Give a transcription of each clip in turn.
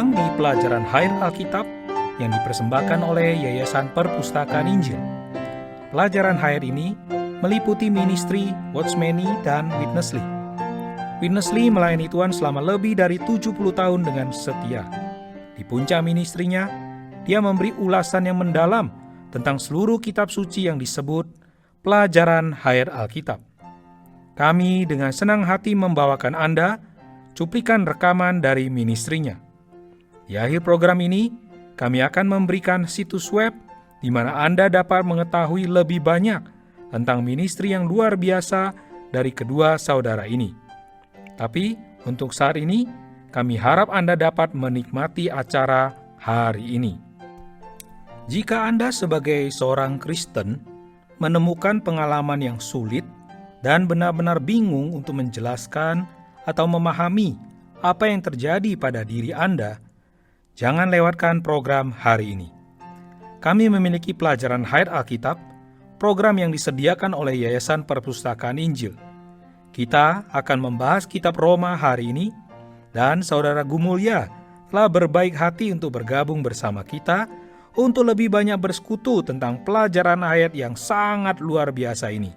datang di pelajaran Hayat Alkitab yang dipersembahkan oleh Yayasan Perpustakaan Injil. Pelajaran Hayat ini meliputi ministry Watchmeni dan Witnessly. Witnessly melayani Tuhan selama lebih dari 70 tahun dengan setia. Di puncak ministrinya, dia memberi ulasan yang mendalam tentang seluruh kitab suci yang disebut pelajaran Hayat Alkitab. Kami dengan senang hati membawakan Anda cuplikan rekaman dari ministrinya. Di akhir program ini, kami akan memberikan situs web di mana Anda dapat mengetahui lebih banyak tentang ministri yang luar biasa dari kedua saudara ini. Tapi untuk saat ini, kami harap Anda dapat menikmati acara hari ini. Jika Anda sebagai seorang Kristen menemukan pengalaman yang sulit dan benar-benar bingung untuk menjelaskan atau memahami apa yang terjadi pada diri Anda, jangan lewatkan program hari ini. Kami memiliki pelajaran Hayat Alkitab, program yang disediakan oleh Yayasan Perpustakaan Injil. Kita akan membahas kitab Roma hari ini, dan Saudara Gumulya telah berbaik hati untuk bergabung bersama kita untuk lebih banyak bersekutu tentang pelajaran ayat yang sangat luar biasa ini.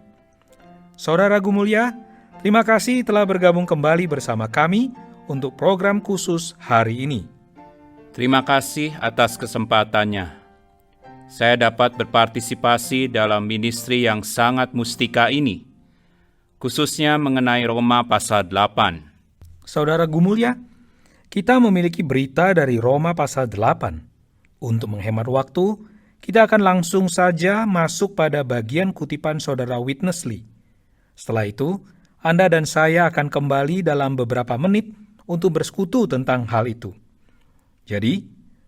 Saudara Gumulya, terima kasih telah bergabung kembali bersama kami untuk program khusus hari ini. Terima kasih atas kesempatannya. Saya dapat berpartisipasi dalam ministri yang sangat mustika ini, khususnya mengenai Roma pasal 8. Saudara Gumulya, kita memiliki berita dari Roma pasal 8. Untuk menghemat waktu, kita akan langsung saja masuk pada bagian kutipan Saudara Witnessly. Setelah itu, Anda dan saya akan kembali dalam beberapa menit untuk bersekutu tentang hal itu. Jadi,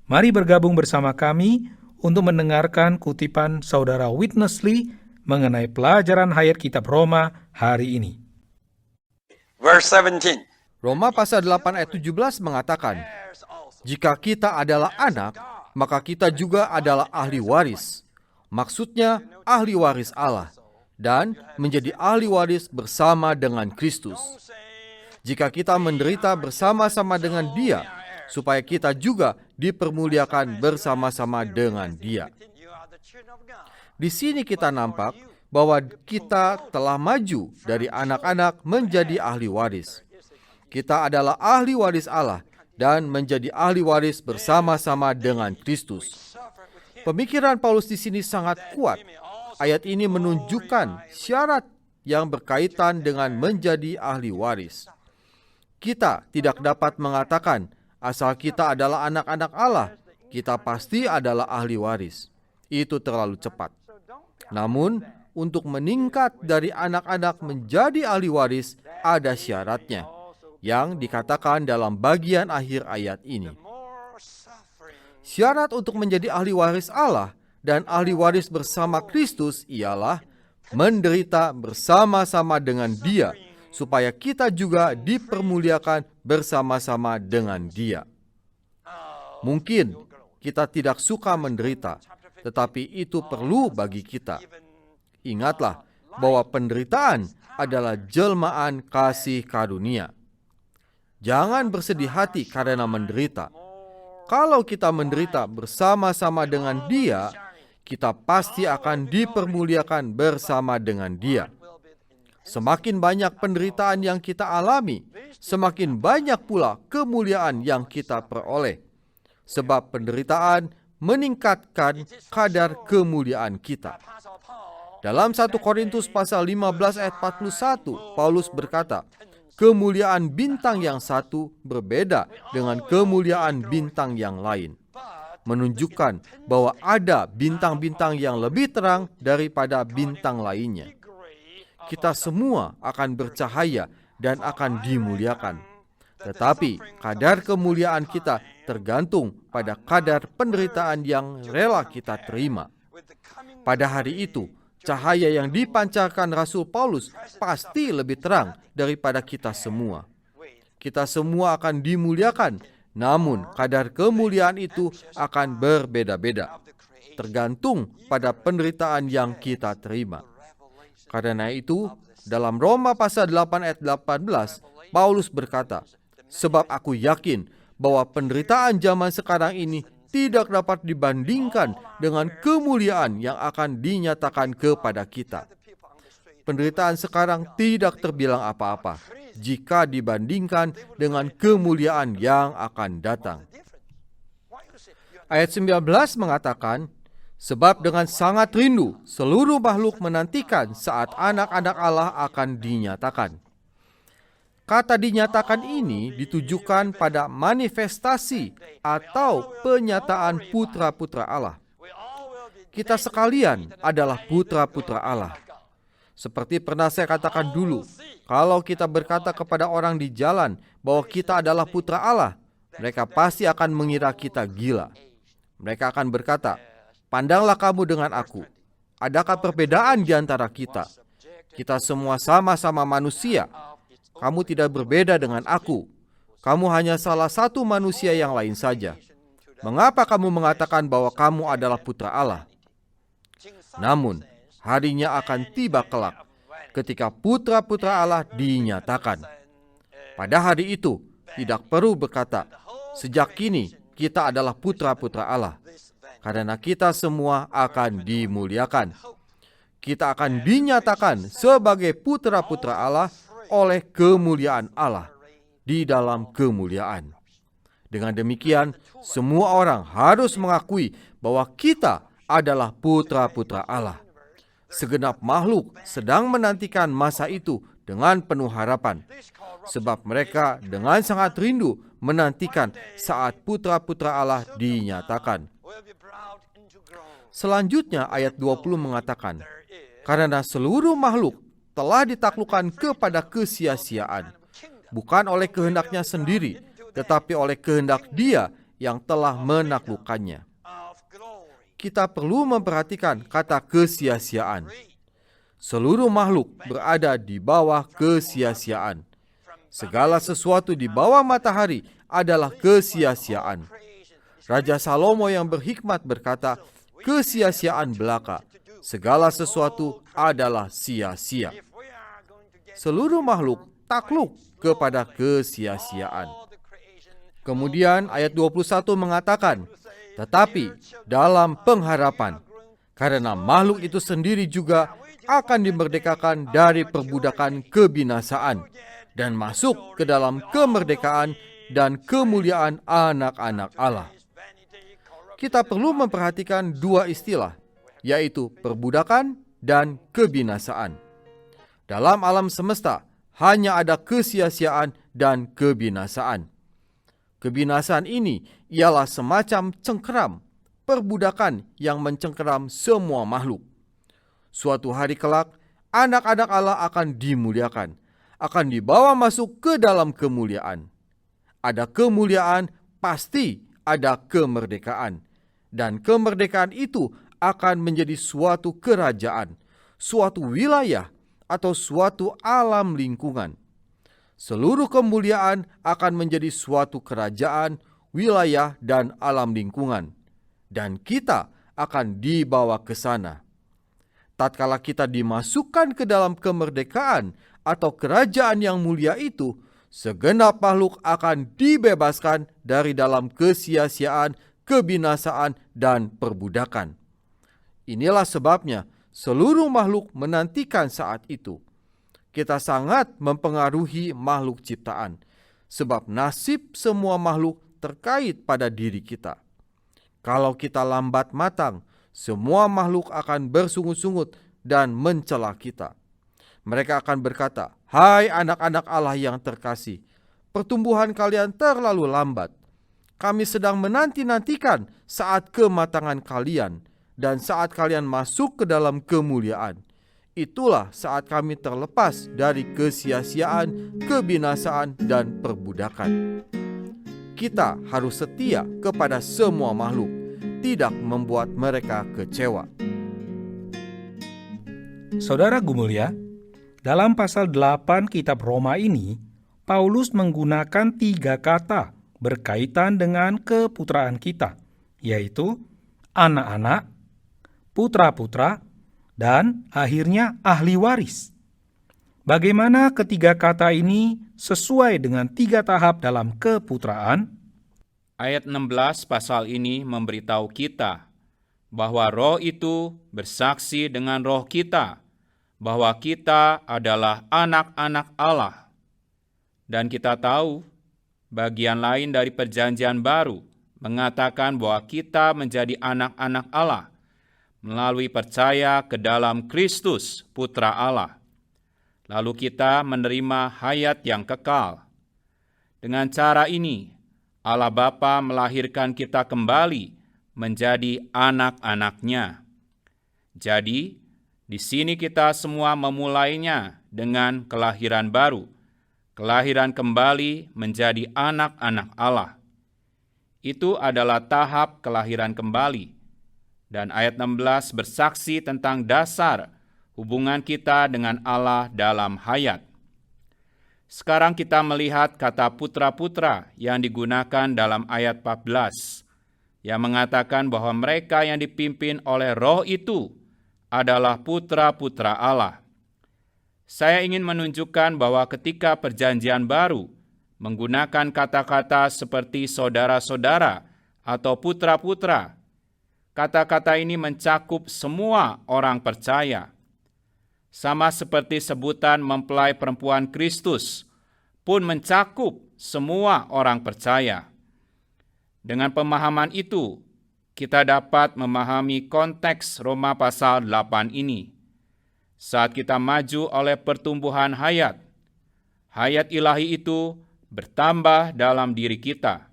mari bergabung bersama kami untuk mendengarkan kutipan Saudara Witnessly mengenai pelajaran Hayat Kitab Roma hari ini. Verse 17. Roma pasal 8 ayat 17 mengatakan, jika kita adalah anak, maka kita juga adalah ahli waris. Maksudnya ahli waris Allah, dan menjadi ahli waris bersama dengan Kristus. Jika kita menderita bersama-sama dengan Dia, supaya kita juga dipermuliakan bersama-sama dengan Dia. Di sini kita nampak bahwa kita telah maju dari anak-anak menjadi ahli waris. Kita adalah ahli waris Allah dan menjadi ahli waris bersama-sama dengan Kristus. Pemikiran Paulus di sini sangat kuat. Ayat ini menunjukkan syarat yang berkaitan dengan menjadi ahli waris. Kita tidak dapat mengatakan, asal kita adalah anak-anak Allah, kita pasti adalah ahli waris. Itu terlalu cepat. Namun, untuk meningkat dari anak-anak menjadi ahli waris, ada syaratnya, yang dikatakan dalam bagian akhir ayat ini. Syarat untuk menjadi ahli waris Allah dan ahli waris bersama Kristus ialah menderita bersama-sama dengan Dia, supaya kita juga dipermuliakan bersama-sama dengan Dia. Mungkin kita tidak suka menderita, tetapi itu perlu bagi kita. Ingatlah bahwa penderitaan adalah jelmaan kasih karunia. Jangan bersedih hati karena menderita. Kalau kita menderita bersama-sama dengan Dia, kita pasti akan dipermuliakan bersama dengan Dia. Semakin banyak penderitaan yang kita alami, semakin banyak pula kemuliaan yang kita peroleh. Sebab penderitaan meningkatkan kadar kemuliaan kita. Dalam 1 Korintus pasal 15 ayat 41, Paulus berkata, kemuliaan bintang yang satu berbeda dengan kemuliaan bintang yang lain. Menunjukkan bahwa ada bintang-bintang yang lebih terang daripada bintang lainnya. Kita semua akan bercahaya dan akan dimuliakan. Tetapi kadar kemuliaan kita tergantung pada kadar penderitaan yang rela kita terima. Pada hari itu, cahaya yang dipancarkan Rasul Paulus pasti lebih terang daripada kita semua. Kita semua akan dimuliakan, namun kadar kemuliaan itu akan berbeda-beda, tergantung pada penderitaan yang kita terima. Karena itu, dalam Roma pasal 8 ayat 18, Paulus berkata, sebab aku yakin bahwa penderitaan zaman sekarang ini tidak dapat dibandingkan dengan kemuliaan yang akan dinyatakan kepada kita. Penderitaan sekarang tidak terbilang apa-apa jika dibandingkan dengan kemuliaan yang akan datang. Ayat 19 mengatakan, sebab dengan sangat rindu seluruh makhluk menantikan saat anak-anak Allah akan dinyatakan. Kata dinyatakan ini ditujukan pada manifestasi atau penyataan putra-putra Allah. Kita sekalian adalah putra-putra Allah. Seperti pernah saya katakan dulu, kalau kita berkata kepada orang di jalan bahwa kita adalah putra Allah, mereka pasti akan mengira kita gila. Mereka akan berkata, "Pandanglah kamu dengan aku. Adakah perbedaan di antara kita? Kita semua sama-sama manusia. Kamu tidak berbeda dengan aku. Kamu hanya salah satu manusia yang lain saja. Mengapa kamu mengatakan bahwa kamu adalah putra Allah?" Namun, harinya akan tiba kelak ketika putra-putra Allah dinyatakan. Pada hari itu, tidak perlu berkata, "Sejak kini kita adalah putra-putra Allah," karena kita semua akan dimuliakan. Kita akan dinyatakan sebagai putra-putra Allah oleh kemuliaan Allah di dalam kemuliaan. Dengan demikian, semua orang harus mengakui bahwa kita adalah putra-putra Allah. Segenap makhluk sedang menantikan masa itu dengan penuh harapan, sebab mereka dengan sangat rindu menantikan saat putra-putra Allah dinyatakan. Selanjutnya ayat 20 mengatakan, karena seluruh makhluk telah ditaklukkan kepada kesia-siaan, bukan oleh kehendaknya sendiri, tetapi oleh kehendak Dia yang telah menaklukkannya. Kita perlu memperhatikan kata kesia-siaan. Seluruh makhluk berada di bawah kesia-siaan. Segala sesuatu di bawah matahari adalah kesia-siaan. Raja Salomo yang berhikmat berkata, kesia-siaan belaka, segala sesuatu adalah sia-sia. Seluruh makhluk takluk kepada kesia-siaan. Kemudian ayat 21 mengatakan, tetapi dalam pengharapan, karena makhluk itu sendiri juga akan dimerdekakan dari perbudakan kebinasaan dan masuk ke dalam kemerdekaan dan kemuliaan anak-anak Allah. Kita perlu memperhatikan dua istilah, yaitu perbudakan dan kebinasaan. Dalam alam semesta, hanya ada kesia-siaan dan kebinasaan. Kebinasaan ini ialah semacam cengkeram, perbudakan yang mencengkeram semua makhluk. Suatu hari kelak, anak-anak Allah akan dimuliakan, akan dibawa masuk ke dalam kemuliaan. Ada kemuliaan, pasti ada kemerdekaan. Dan kemerdekaan itu akan menjadi suatu kerajaan, suatu wilayah, atau suatu alam lingkungan. Seluruh kemuliaan akan menjadi suatu kerajaan, wilayah, dan alam lingkungan. Dan kita akan dibawa ke sana. Tatkala kita dimasukkan ke dalam kemerdekaan atau kerajaan yang mulia itu, segenap makhluk akan dibebaskan dari dalam kesia-siaan, kebinasaan, dan perbudakan. Inilah sebabnya seluruh makhluk menantikan saat itu. Kita sangat mempengaruhi makhluk ciptaan, sebab nasib semua makhluk terkait pada diri kita. Kalau kita lambat matang, semua makhluk akan bersungut-sungut dan mencela kita. Mereka akan berkata, "Hai anak-anak Allah yang terkasih, pertumbuhan kalian terlalu lambat. Kami sedang menanti-nantikan saat kematangan kalian dan saat kalian masuk ke dalam kemuliaan. Itulah saat kami terlepas dari kesia-siaan, kebinasaan, dan perbudakan." Kita harus setia kepada semua makhluk, tidak membuat mereka kecewa. Saudara Gumulia, dalam pasal 8 kitab Roma ini, Paulus menggunakan 3 kata berkaitan dengan keputraan kita, yaitu anak-anak, putra-putra, dan akhirnya ahli waris. Bagaimana ketiga kata ini sesuai dengan 3 tahap dalam keputraan? Ayat 16 pasal ini memberitahu kita bahwa roh itu bersaksi dengan roh kita, bahwa kita adalah anak-anak Allah. Dan kita tahu, bagian lain dari perjanjian baru mengatakan bahwa kita menjadi anak-anak Allah melalui percaya ke dalam Kristus, Putra Allah. Lalu kita menerima hayat yang kekal. Dengan cara ini, Allah Bapa melahirkan kita kembali menjadi anak-anak-Nya. Jadi, di sini kita semua memulainya dengan kelahiran baru, kelahiran kembali menjadi anak-anak Allah. Itu adalah tahap kelahiran kembali. Dan ayat 16 bersaksi tentang dasar hubungan kita dengan Allah dalam hayat. Sekarang kita melihat kata putra-putra yang digunakan dalam ayat 14, yang mengatakan bahwa mereka yang dipimpin oleh roh itu adalah putra-putra Allah. Saya ingin menunjukkan bahwa ketika perjanjian baru menggunakan kata-kata seperti saudara-saudara atau putra-putra, kata-kata ini mencakup semua orang percaya. Sama seperti sebutan mempelai perempuan Kristus pun mencakup semua orang percaya. Dengan pemahaman itu, kita dapat memahami konteks Roma pasal 8 ini. Saat kita maju oleh pertumbuhan hayat, hayat ilahi itu bertambah dalam diri kita.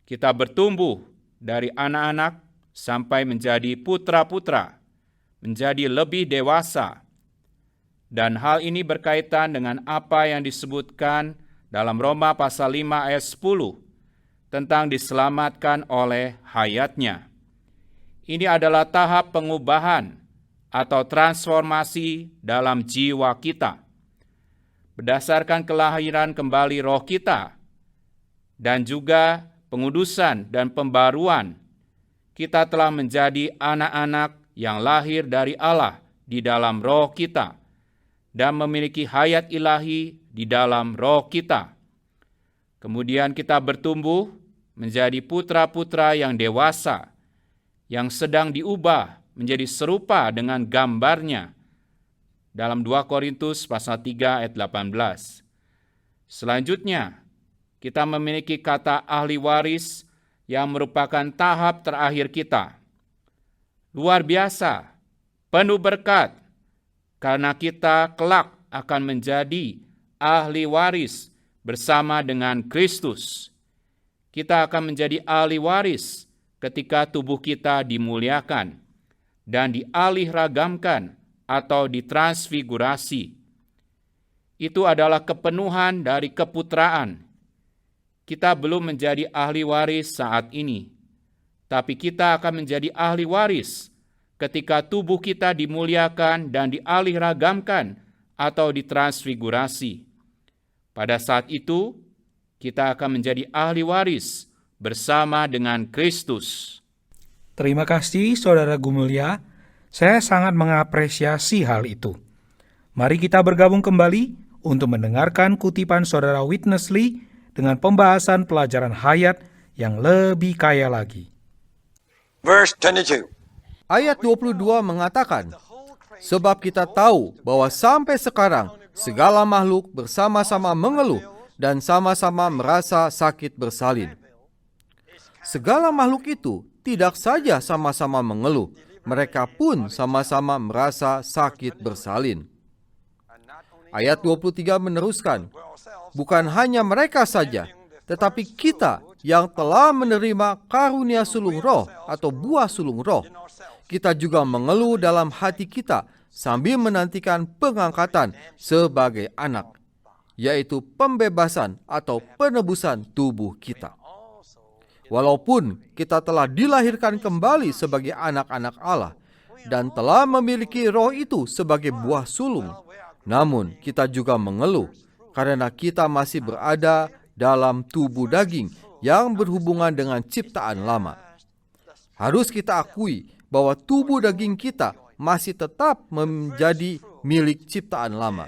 Kita bertumbuh dari anak-anak sampai menjadi putra-putra, menjadi lebih dewasa. Dan hal ini berkaitan dengan apa yang disebutkan dalam Roma pasal 5 ayat 10 tentang diselamatkan oleh hayatnya. Ini adalah tahap pengubahan atau transformasi dalam jiwa kita. Berdasarkan kelahiran kembali roh kita dan juga pengudusan dan pembaruan, kita telah menjadi anak-anak yang lahir dari Allah di dalam roh kita dan memiliki hayat ilahi di dalam roh kita. Kemudian kita bertumbuh menjadi putra-putra yang dewasa, yang sedang diubah menjadi serupa dengan gambarnya. Dalam 2 Korintus pasal 3 ayat 18. Selanjutnya, kita memiliki kata ahli waris yang merupakan tahap terakhir kita. Luar biasa, penuh berkat, karena kita kelak akan menjadi ahli waris bersama dengan Kristus. Kita akan menjadi ahli waris ketika tubuh kita dimuliakan dan dialihragamkan atau ditransfigurasi. Itu adalah kepenuhan dari keputraan. Kita belum menjadi ahli waris saat ini, tapi kita akan menjadi ahli waris ketika tubuh kita dimuliakan dan dialihragamkan atau ditransfigurasi. Pada saat itu, kita akan menjadi ahli waris bersama dengan Kristus. Terima kasih Saudara Gumulia, saya sangat mengapresiasi hal itu. Mari kita bergabung kembali untuk mendengarkan kutipan Saudara Witness Lee dengan pembahasan pelajaran hayat yang lebih kaya lagi. Verse 22. Ayat 22 mengatakan, sebab kita tahu bahwa sampai sekarang segala makhluk bersama-sama mengeluh dan sama-sama merasa sakit bersalin. Segala makhluk itu tidak saja sama-sama mengeluh, mereka pun sama-sama merasa sakit bersalin. Ayat 23 meneruskan, bukan hanya mereka saja, tetapi kita yang telah menerima karunia sulung roh atau buah sulung roh, kita juga mengeluh dalam hati kita sambil menantikan pengangkatan sebagai anak, yaitu pembebasan atau penebusan tubuh kita. Walaupun kita telah dilahirkan kembali sebagai anak-anak Allah dan telah memiliki roh itu sebagai buah sulung, namun kita juga mengeluh karena kita masih berada dalam tubuh daging yang berhubungan dengan ciptaan lama. Harus kita akui bahwa tubuh daging kita masih tetap menjadi milik ciptaan lama.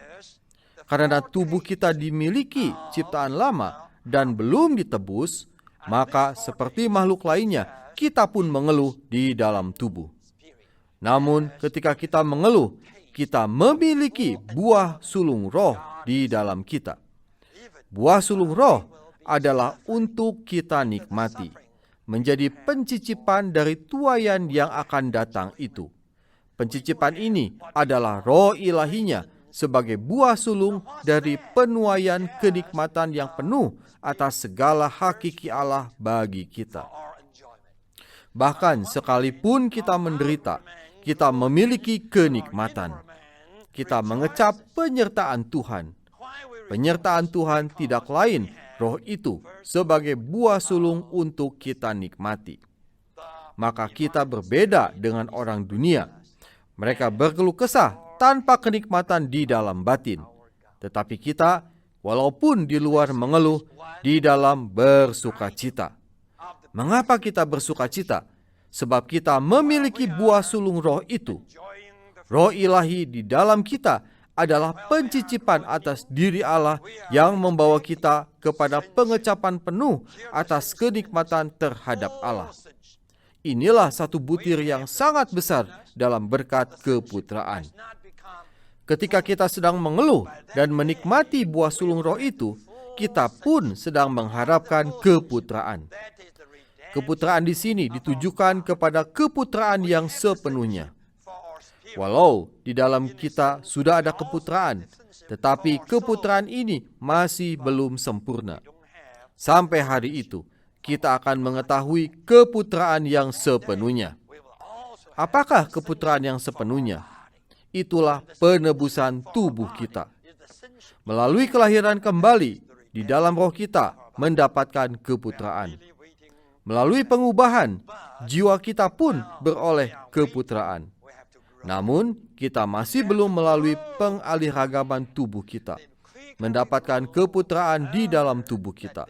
Karena tubuh kita dimiliki ciptaan lama dan belum ditebus, maka seperti makhluk lainnya, kita pun mengeluh di dalam tubuh. Namun ketika kita mengeluh, kita memiliki buah sulung roh di dalam kita. Buah sulung roh adalah untuk kita nikmati, menjadi pencicipan dari tuaian yang akan datang itu. Pencicipan ini adalah roh ilahinya sebagai buah sulung dari penuaian kenikmatan yang penuh atas segala hakiki Allah bagi kita. Bahkan sekalipun kita menderita, kita memiliki kenikmatan. Kita mengecap penyertaan Tuhan. Penyertaan Tuhan tidak lain roh itu sebagai buah sulung untuk kita nikmati. Maka kita berbeda dengan orang dunia. Mereka berkeluh kesah tanpa kenikmatan di dalam batin. Tetapi kita, walaupun di luar mengeluh, di dalam bersukacita. Mengapa kita bersukacita? Sebab kita memiliki buah sulung roh itu. Roh ilahi di dalam kita adalah pencicipan atas diri Allah yang membawa kita kepada pengecapan penuh atas kenikmatan terhadap Allah. Inilah satu butir yang sangat besar dalam berkat keputraan. Ketika kita sedang mengeluh dan menikmati buah sulung roh itu, kita pun sedang mengharapkan keputraan. Keputraan di sini ditujukan kepada keputraan yang sepenuhnya. Walau di dalam kita sudah ada keputraan, tetapi keputraan ini masih belum sempurna. Sampai hari itu, kita akan mengetahui keputraan yang sepenuhnya. Apakah keputraan yang sepenuhnya? Itulah penebusan tubuh kita. Melalui kelahiran kembali, di dalam roh kita mendapatkan keputraan. Melalui pengubahan, jiwa kita pun beroleh keputraan. Namun, kita masih belum melalui pengaliragaman tubuh kita, mendapatkan keputraan di dalam tubuh kita.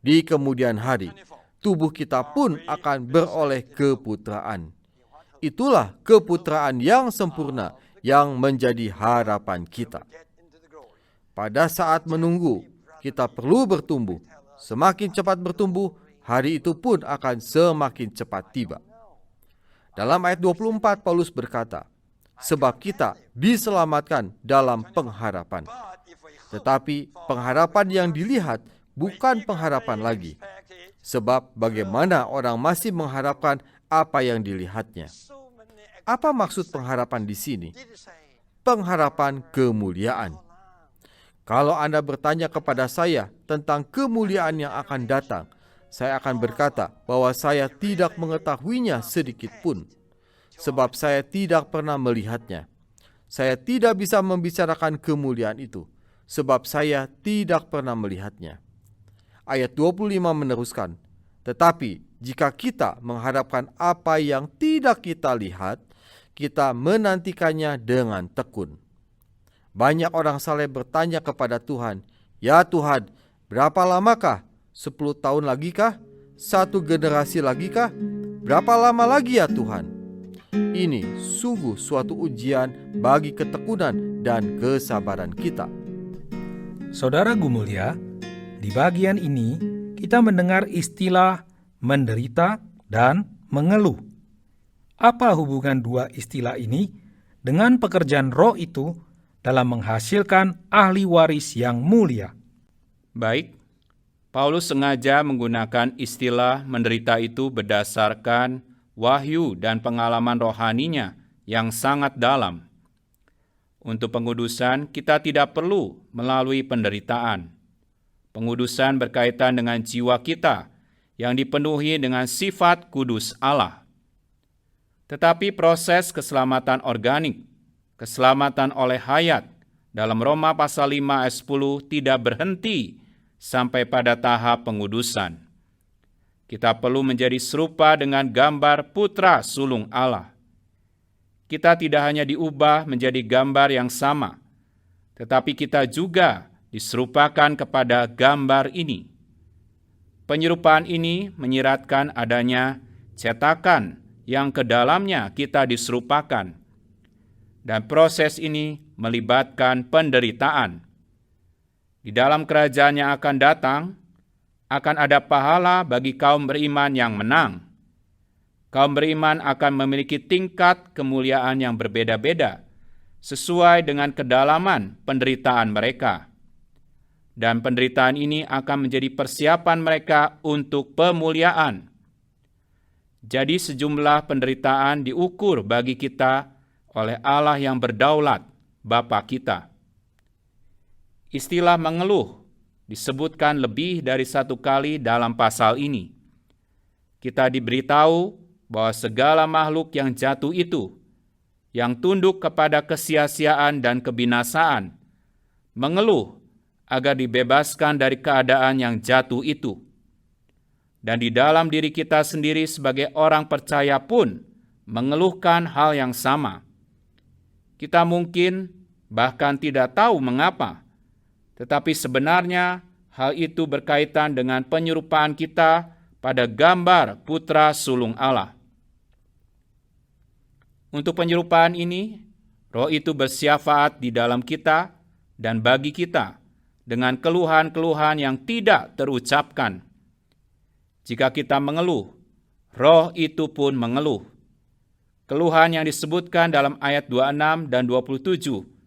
Di kemudian hari, tubuh kita pun akan beroleh keputraan. Itulah keputraan yang sempurna yang menjadi harapan kita. Pada saat menunggu, kita perlu bertumbuh. Semakin cepat bertumbuh, hari itu pun akan semakin cepat tiba. Dalam ayat 24 Paulus berkata, sebab kita diselamatkan dalam pengharapan. Tetapi pengharapan yang dilihat bukan pengharapan lagi. Sebab bagaimana orang masih mengharapkan apa yang dilihatnya. Apa maksud pengharapan di sini? Pengharapan kemuliaan. Kalau Anda bertanya kepada saya tentang kemuliaan yang akan datang, saya akan berkata bahwa saya tidak mengetahuinya sedikit pun, sebab saya tidak pernah melihatnya. Saya tidak bisa membicarakan kemuliaan itu, sebab saya tidak pernah melihatnya. Ayat 25 meneruskan, tetapi jika kita mengharapkan apa yang tidak kita lihat, kita menantikannya dengan tekun. Banyak orang saleh bertanya kepada Tuhan, ya Tuhan, berapa lamakah? 10 tahun lagi kah? 1 generasi lagi kah? Berapa lama lagi ya Tuhan? Ini sungguh suatu ujian bagi ketekunan dan kesabaran kita. Saudara Gumulia, di bagian ini kita mendengar istilah menderita dan mengeluh. Apa hubungan dua istilah ini dengan pekerjaan roh itu dalam menghasilkan ahli waris yang mulia? Baik, Paulus sengaja menggunakan istilah menderita itu berdasarkan wahyu dan pengalaman rohaninya yang sangat dalam. Untuk pengudusan, kita tidak perlu melalui penderitaan. Pengudusan berkaitan dengan jiwa kita yang dipenuhi dengan sifat kudus Allah. Tetapi proses keselamatan organik, keselamatan oleh hayat, dalam Roma pasal 5 ayat 10 tidak berhenti sampai pada tahap pengudusan. Kita perlu menjadi serupa dengan gambar putra sulung Allah. Kita tidak hanya diubah menjadi gambar yang sama, tetapi kita juga diserupakan kepada gambar ini. Penyerupaan ini menyiratkan adanya cetakan yang ke dalamnya kita diserupakan. Dan proses ini melibatkan penderitaan. Di dalam kerajaan yang akan datang, akan ada pahala bagi kaum beriman yang menang. Kaum beriman akan memiliki tingkat kemuliaan yang berbeda-beda, sesuai dengan kedalaman penderitaan mereka. Dan penderitaan ini akan menjadi persiapan mereka untuk pemuliaan. Jadi sejumlah penderitaan diukur bagi kita oleh Allah yang berdaulat, Bapa kita. Istilah mengeluh disebutkan lebih dari satu kali dalam pasal ini. Kita diberitahu bahwa segala makhluk yang jatuh itu, yang tunduk kepada kesia-siaan dan kebinasaan, mengeluh agar dibebaskan dari keadaan yang jatuh itu. Dan di dalam diri kita sendiri sebagai orang percaya pun mengeluhkan hal yang sama. Kita mungkin bahkan tidak tahu mengapa, tetapi sebenarnya hal itu berkaitan dengan penyerupaan kita pada gambar putra sulung Allah. Untuk penyerupaan ini, Roh itu bersyafaat di dalam kita dan bagi kita dengan keluhan-keluhan yang tidak terucapkan. Jika kita mengeluh, Roh itu pun mengeluh. Keluhan yang disebutkan dalam ayat 26 dan 27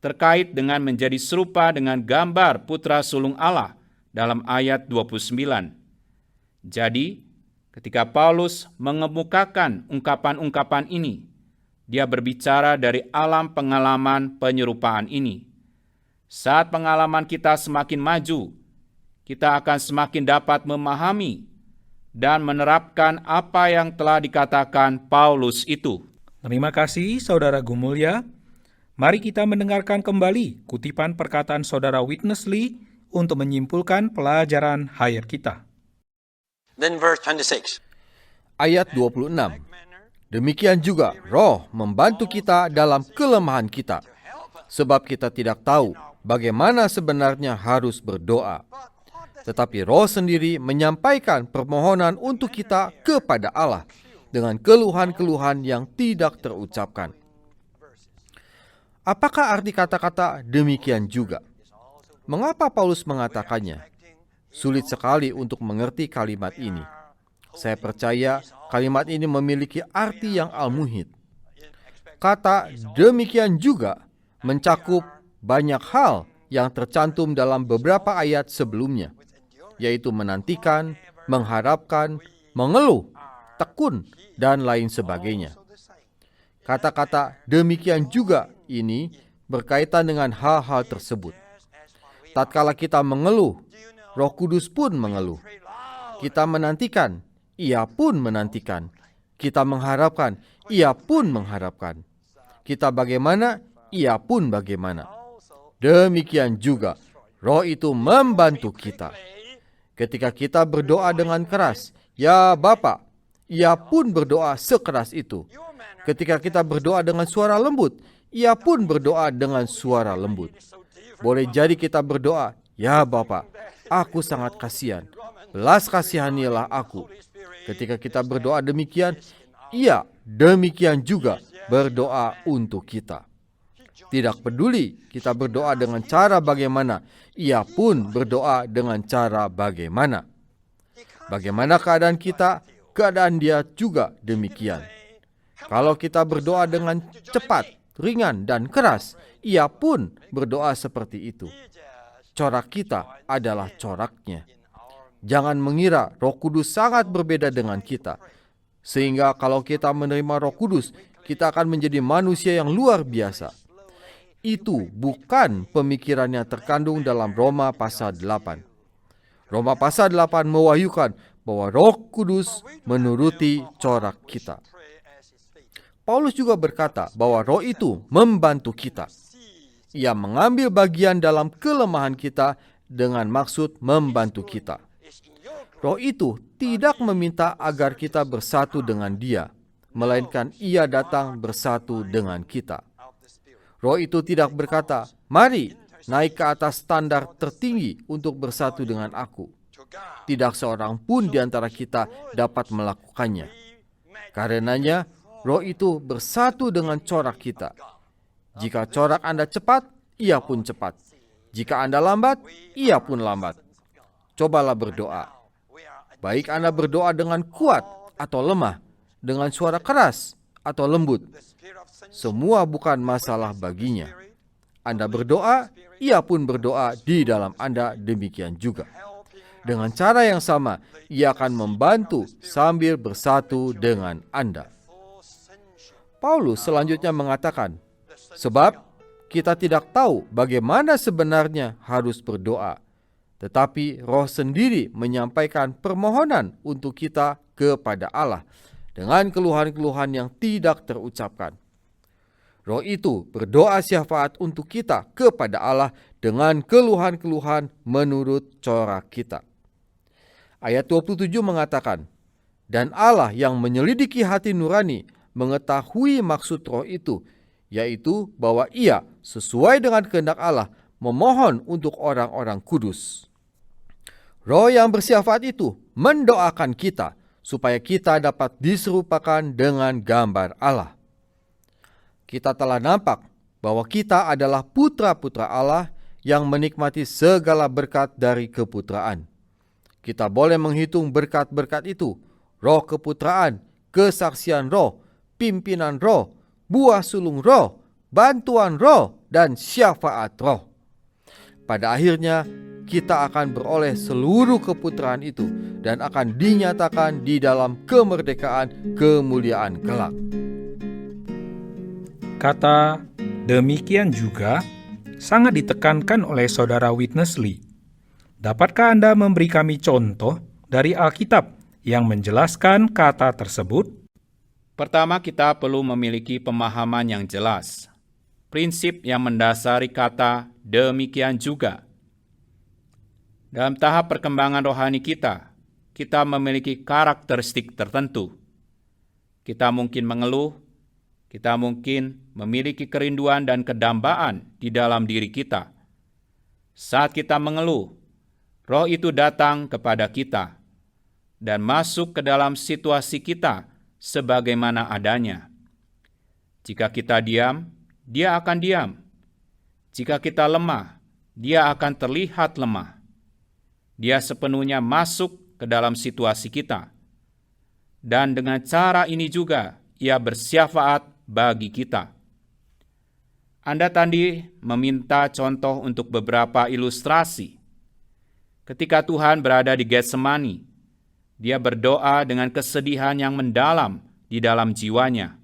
terkait dengan menjadi serupa dengan gambar putra sulung Allah dalam ayat 29. Jadi, ketika Paulus mengemukakan ungkapan-ungkapan ini, dia berbicara dari alam pengalaman penyerupaan ini. Saat pengalaman kita semakin maju, kita akan semakin dapat memahami dan menerapkan apa yang telah dikatakan Paulus itu. Terima kasih Saudara Gumulya. Mari kita mendengarkan kembali kutipan perkataan Saudara Witness Lee untuk menyimpulkan pelajaran higher kita. Then verse 26. Ayat 26. Demikian juga Roh membantu kita dalam kelemahan kita, sebab kita tidak tahu bagaimana sebenarnya harus berdoa. Tetapi Roh sendiri menyampaikan permohonan untuk kita kepada Allah dengan keluhan-keluhan yang tidak terucapkan. Apakah arti kata-kata demikian juga? Mengapa Paulus mengatakannya? Sulit sekali untuk mengerti kalimat ini. Saya percaya kalimat ini memiliki arti yang al-muhid. Kata demikian juga mencakup banyak hal yang tercantum dalam beberapa ayat sebelumnya, yaitu menantikan, mengharapkan, mengeluh, tekun, dan lain sebagainya. Kata-kata demikian juga ini berkaitan dengan hal-hal tersebut. Tatkala kita mengeluh, Roh Kudus pun mengeluh. Kita menantikan, Ia pun menantikan. Kita mengharapkan, Ia pun mengharapkan. Kita bagaimana, Ia pun bagaimana. Demikian juga, Roh itu membantu kita. Ketika kita berdoa dengan keras, ya Bapa, Ia pun berdoa sekeras itu. Ketika kita berdoa dengan suara lembut, Ia pun berdoa dengan suara lembut. Boleh jadi kita berdoa, ya Bapa, aku sangat kasihan. Belas kasihanilah aku. Ketika kita berdoa demikian, Ia demikian juga berdoa untuk kita. Tidak peduli kita berdoa dengan cara bagaimana, Ia pun berdoa dengan cara bagaimana. Bagaimana keadaan kita, keadaan Dia juga demikian. Kalau kita berdoa dengan cepat, ringan, dan keras, Ia pun berdoa seperti itu. Corak kita adalah coraknya. Jangan mengira Roh Kudus sangat berbeda dengan kita, sehingga kalau kita menerima Roh Kudus, kita akan menjadi manusia yang luar biasa. Itu bukan pemikiran yang terkandung dalam Roma pasal 8. Roma pasal 8 mewahyukan bahwa Roh Kudus menuruti corak kita. Paulus juga berkata bahwa Roh itu membantu kita. Ia mengambil bagian dalam kelemahan kita dengan maksud membantu kita. Roh itu tidak meminta agar kita bersatu dengan Dia, melainkan Ia datang bersatu dengan kita. Roh itu tidak berkata, "Mari naik ke atas standar tertinggi untuk bersatu dengan aku." Tidak seorang pun di antara kita dapat melakukannya. Karenanya, Roh itu bersatu dengan corak kita. Jika corak Anda cepat, Ia pun cepat. Jika Anda lambat, Ia pun lambat. cobalah berdoa. Baik Anda berdoa dengan kuat atau lemah, dengan suara keras atau lembut, semua bukan masalah baginya. Anda berdoa, Ia pun berdoa di dalam Anda demikian juga. Dengan cara yang sama, Ia akan membantu sambil bersatu dengan Anda. Paulus selanjutnya mengatakan, sebab kita tidak tahu bagaimana sebenarnya harus berdoa, tetapi Roh sendiri menyampaikan permohonan untuk kita kepada Allah dengan keluhan-keluhan yang tidak terucapkan. Roh itu berdoa syafaat untuk kita kepada Allah dengan keluhan-keluhan menurut corak kita. Ayat 27 mengatakan, dan Allah yang menyelidiki hati nurani mengetahui maksud Roh itu, yaitu bahwa Ia sesuai dengan kehendak Allah memohon untuk orang-orang kudus. Roh yang bersyafaat itu mendoakan kita supaya kita dapat diserupakan dengan gambar Allah. Kita telah nampak bahwa kita adalah putra-putra Allah yang menikmati segala berkat dari keputraan. Kita boleh menghitung berkat-berkat itu: Roh keputraan, kesaksian Roh, pimpinan Roh, buah sulung Roh, bantuan Roh, dan syafaat Roh. Pada akhirnya, kita akan beroleh seluruh keputraan itu dan akan dinyatakan di dalam kemerdekaan kemuliaan kelak. Kata demikian juga sangat ditekankan oleh saudara Witness Lee. Dapatkah Anda memberi kami contoh dari Alkitab yang menjelaskan kata tersebut? Pertama, kita perlu memiliki pemahaman yang jelas. Prinsip yang mendasari kata demikian juga. Dalam tahap perkembangan rohani kita memiliki karakteristik tertentu. Kita mungkin mengeluh, kita mungkin memiliki kerinduan dan kedambaan di dalam diri kita. Saat kita mengeluh, Roh itu datang kepada kita dan masuk ke dalam situasi kita sebagaimana adanya. Jika kita diam, Dia akan diam. Jika kita lemah, Dia akan terlihat lemah. Dia sepenuhnya masuk ke dalam situasi kita. Dan dengan cara ini juga, Ia bersyafaat bagi kita. Anda tadi meminta contoh untuk beberapa ilustrasi. Ketika Tuhan berada di Getsemani, Dia berdoa dengan kesedihan yang mendalam di dalam jiwanya.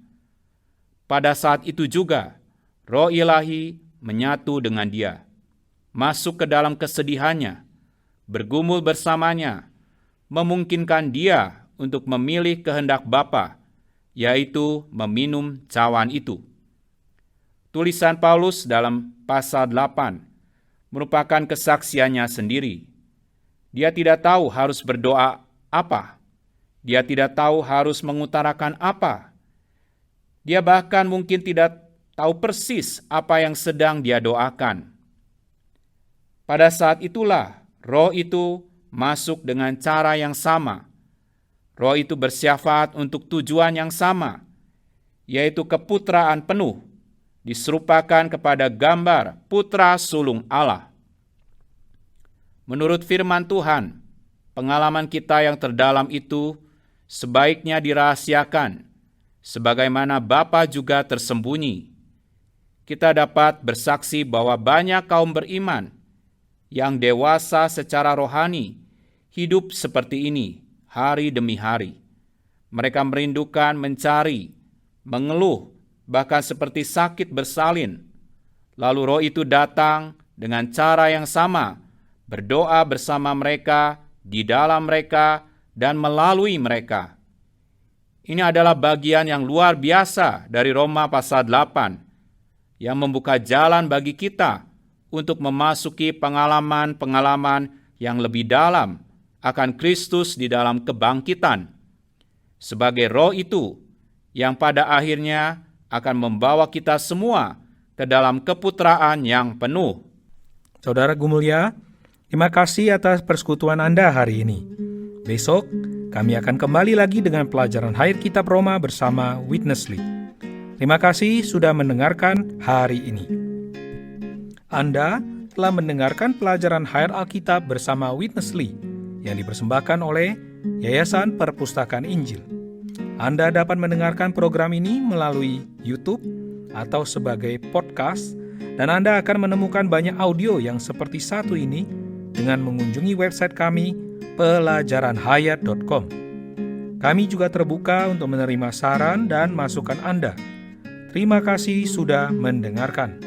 Pada saat itu juga, Roh Ilahi menyatu dengan Dia, masuk ke dalam kesedihannya, bergumul bersamanya, memungkinkan Dia untuk memilih kehendak Bapa, yaitu meminum cawan itu. Tulisan Paulus dalam pasal 8 merupakan kesaksiannya sendiri. Dia tidak tahu harus berdoa apa. Dia tidak tahu harus mengutarakan apa. Dia bahkan mungkin tidak tahu persis apa yang sedang dia doakan. Pada saat itulah Roh itu masuk dengan cara yang sama. Roh itu bersyafaat untuk tujuan yang sama, yaitu keputraan penuh, diserupakan kepada gambar putra sulung Allah. Menurut firman Tuhan, pengalaman kita yang terdalam itu sebaiknya dirahasiakan, sebagaimana Bapa juga tersembunyi. Kita dapat bersaksi bahwa banyak kaum beriman yang dewasa secara rohani hidup seperti ini hari demi hari. Mereka merindukan, mencari, mengeluh, bahkan seperti sakit bersalin. Lalu Roh itu datang dengan cara yang sama, berdoa bersama mereka, di dalam mereka, dan melalui mereka. Ini adalah bagian yang luar biasa dari Roma pasal 8, yang membuka jalan bagi kita untuk memasuki pengalaman-pengalaman yang lebih dalam akan Kristus di dalam kebangkitan. Sebagai Roh itu, yang pada akhirnya akan membawa kita semua ke dalam keputraan yang penuh. Saudara Gumulia, terima kasih atas persekutuan Anda hari ini. Besok, kami akan kembali lagi dengan pelajaran Hayat Kitab Roma bersama Witness Lee. Terima kasih sudah mendengarkan hari ini. Anda telah mendengarkan pelajaran Hayat Alkitab bersama Witness Lee yang dipersembahkan oleh Yayasan Perpustakaan Injil. Anda dapat mendengarkan program ini melalui YouTube atau sebagai podcast, dan Anda akan menemukan banyak audio yang seperti satu ini dengan mengunjungi website kami pelajaranhayat.com. Kami juga terbuka untuk menerima saran dan masukan Anda. Terima kasih sudah mendengarkan.